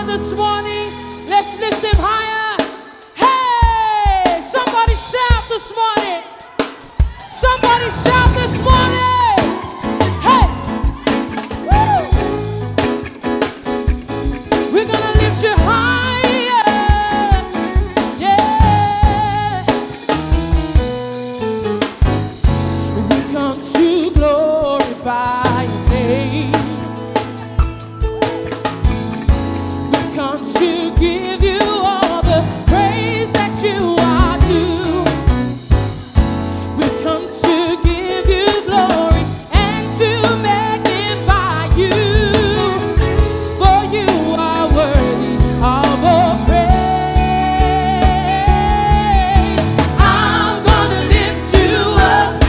this morning. Let's lift him higher. Hey, somebody shout this morning. Somebody shout this morning. Hey, woo. We're gonna lift you higher. Yeah. We come to glorify your name. We come to give you all the praise that you are due. We come to give you glory and to magnify you. For you are worthy of all praise. I'm gonna lift you up.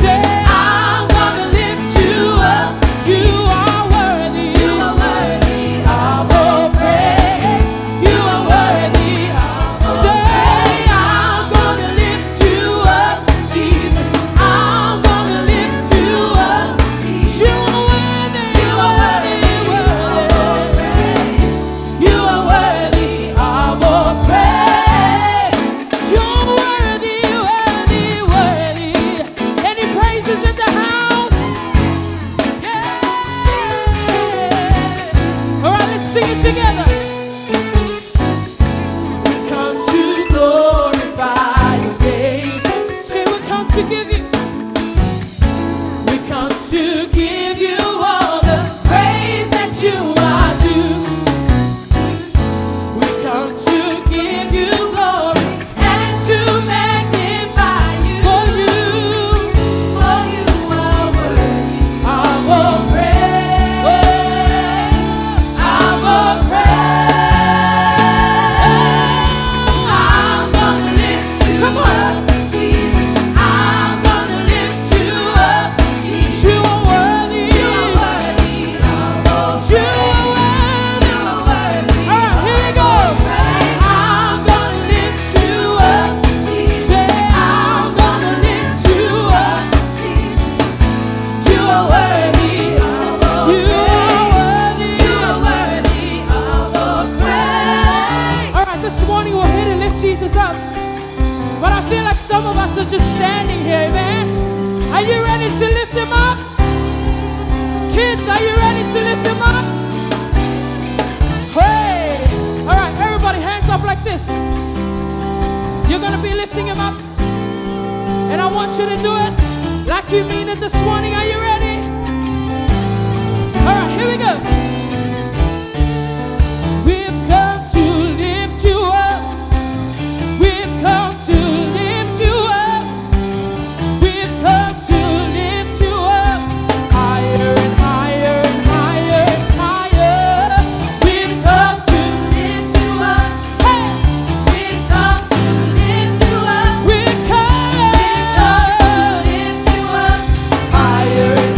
Say, I'm gonna lift you up. You are worthy. You are worthy of all praise. You are worthy of all Say, I'm gonna lift you up, Jesus. I'm gonna lift you up. You are worthy. You are worthy. You are worthy of all praise. You're worthy, worthy, worthy. Any praises in the house? Yeah. All right, let's sing it together. We come to glorify your name. Say, we come to give you. We come to give you all the praise that you are due. We come to give you glory and to magnify you. For you are worthy of all praise. Of all praise. I'm gonna lift you up, Jesus. I'm gonna lift you up, Jesus. You are worthy. You are worthy of all praise. You are worthy. All right, here we go. I'm gonna lift you up, Jesus. Say, I'm gonna lift you up, Jesus. You are worthy of all praise. You are worthy of all praise. All right, this morning we're here to lift Jesus up. But I feel like some of us are just standing here, man. Are you ready to lift him up? Kids, are you ready to lift him up? Hey! All right, everybody, hands up like this. You're going to be lifting him up. And I want you to do it like you mean it this morning. Are you ready? All right, here we go. We've come to lift you up. We've come to lift you up. We've come to lift you up. Higher and higher and higher and higher. We've come to lift you up. Hey! We've come to lift you up. We've come to lift you up. Higher and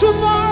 tomorrow.